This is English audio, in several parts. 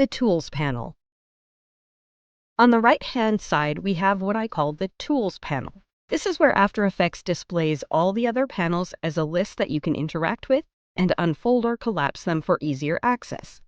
The Tools panel. On the right-hand side, we have what I call the Tools panel. This is where After Effects displays all the other panels as a list that you can interact with and unfold or collapse them for easier access.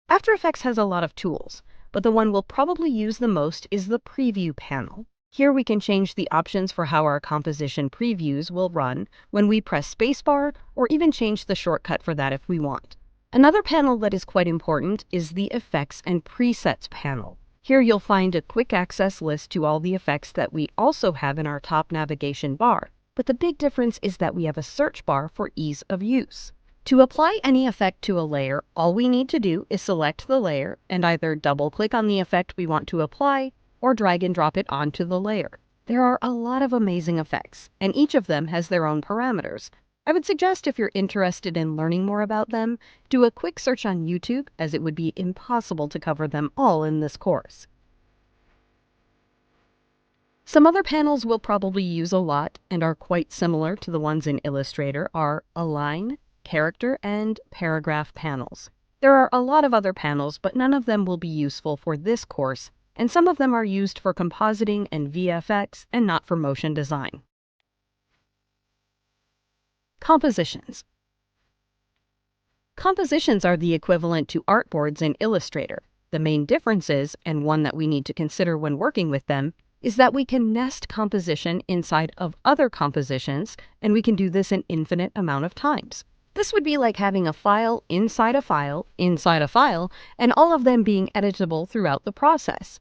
After Effects has a lot of tools, but the one we'll probably use the most is the Preview panel. Here we can change the options for how our composition previews will run when we press spacebar, or even change the shortcut for that if we want. Another panel that is quite important is the Effects and Presets panel. Here you'll find a quick access list to all the effects that we also have in our top navigation bar, but the big difference is that we have a search bar for ease of use. To apply any effect to a layer, all we need to do is select the layer and either double-click on the effect we want to apply or drag and drop it onto the layer. There are a lot of amazing effects, and each of them has their own parameters. I would suggest if you're interested in learning more about them, do a quick search on YouTube, as it would be impossible to cover them all in this course. Some other panels we'll probably use a lot and are quite similar to the ones in Illustrator are Align, Character, and Paragraph panels. There are a lot of other panels, but none of them will be useful for this course, and some of them are used for compositing and VFX and not for motion design. Compositions. Compositions are the equivalent to artboards in Illustrator. The main difference is, and one that we need to consider when working with them, is that we can nest composition inside of other compositions, and we can do this an infinite amount of times. This would be like having a file inside a file inside a file, and all of them being editable throughout the process.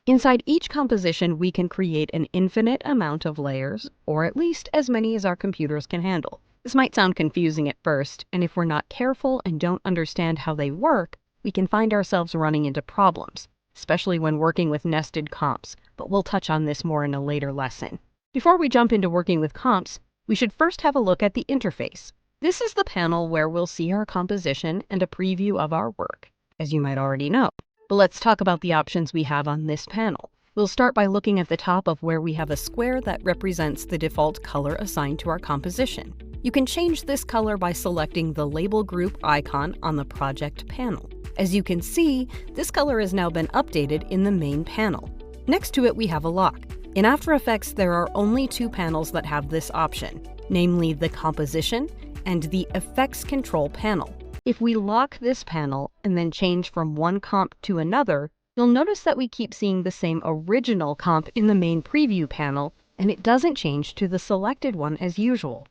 Inside each composition, we can create an infinite amount of layers, or at least as many as our computers can handle. This might sound confusing at first, and if we're not careful and don't understand how they work, we can find ourselves running into problems, especially when working with nested comps, but we'll touch on this more in a later lesson. Before we jump into working with comps, we should first have a look at the interface. This is the panel where we'll see our composition and a preview of our work, as you might already know. But let's talk about the options we have on this panel. We'll start by looking at the top of where we have a square that represents the default color assigned to our composition. You can change this color by selecting the label group icon on the project panel. As you can see, this color has now been updated in the main panel. Next to it, we have a lock. In After Effects, there are only two panels that have this option, namely the Composition and the Effects Control panel. If we lock this panel and then change from one comp to another, you'll notice that we keep seeing the same original comp in the main preview panel, and it doesn't change to the selected one as usual.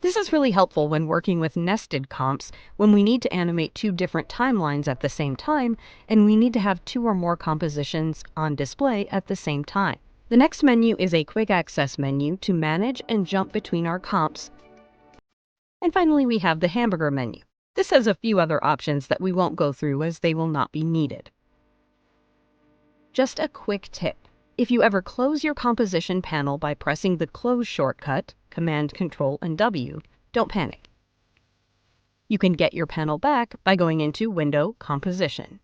This is really helpful when working with nested comps, when we need to animate two different timelines at the same time, and we need to have two or more compositions on display at the same time. The next menu is a quick access menu to manage and jump between our comps. And finally, we have the hamburger menu. This has a few other options that we won't go through as they will not be needed. Just a quick tip. If you ever close your composition panel by pressing the close shortcut, Command, Control, and W, don't panic. You can get your panel back by going into Window, Composition.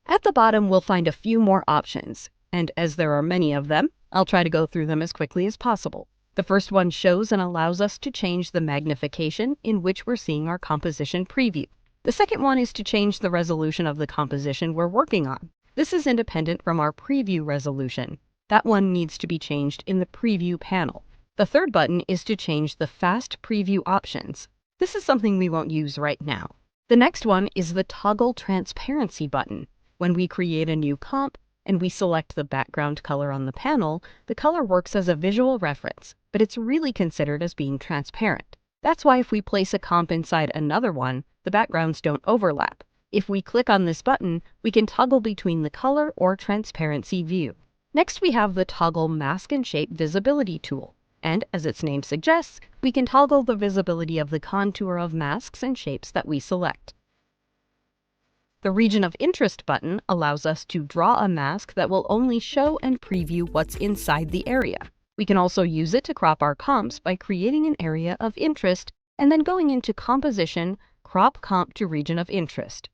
At the bottom, we'll find a few more options, and as there are many of them, I'll try to go through them as quickly as possible. The first one shows and allows us to change the magnification in which we're seeing our composition preview. The second one is to change the resolution of the composition we're working on. This is independent from our preview resolution. That one needs to be changed in the preview panel. The third button is to change the fast preview options. This is something we won't use right now. The next one is the toggle transparency button. When we create a new comp and we select the background color on the panel, the color works as a visual reference, but it's really considered as being transparent. That's why if we place a comp inside another one, the backgrounds don't overlap. If we click on this button, we can toggle between the color or transparency view. Next, we have the Toggle Mask and Shape Visibility tool. And as its name suggests, we can toggle the visibility of the contour of masks and shapes that we select. The Region of Interest button allows us to draw a mask that will only show and preview what's inside the area. We can also use it to crop our comps by creating an area of interest and then going into Composition, Crop Comp to Region of Interest.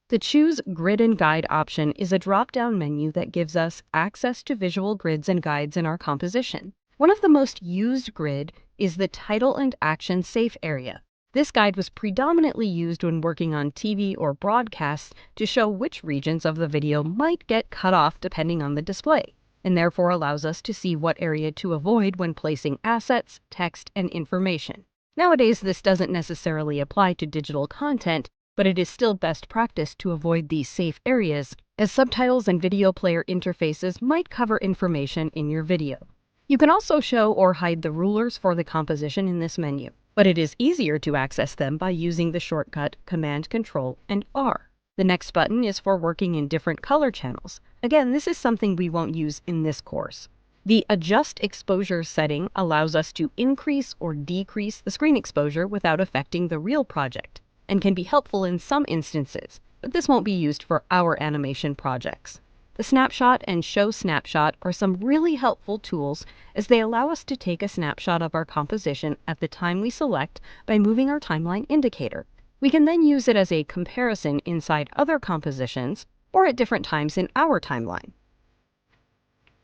The Choose Grid and Guide option is a drop-down menu that gives us access to visual grids and guides in our composition. One of the most used grid is the title and action safe area. This guide was predominantly used when working on TV or broadcasts to show which regions of the video might get cut off depending on the display, and therefore allows us to see what area to avoid when placing assets, text, and information. Nowadays, this doesn't necessarily apply to digital content, but it is still best practice to avoid these safe areas, as subtitles and video player interfaces might cover information in your video. You can also show or hide the rulers for the composition in this menu, but it is easier to access them by using the shortcut Command-Control and R. The next button is for working in different color channels. Again, this is something we won't use in this course. The Adjust Exposure setting allows us to increase or decrease the screen exposure without affecting the real project, and can be helpful in some instances, but this won't be used for our animation projects. The Snapshot and Show Snapshot are some really helpful tools, as they allow us to take a snapshot of our composition at the time we select by moving our timeline indicator. We can then use it as a comparison inside other compositions or at different times in our timeline.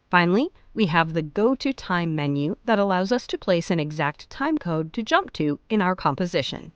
Finally, we have the Go to Time menu that allows us to place an exact time code to jump to in our composition.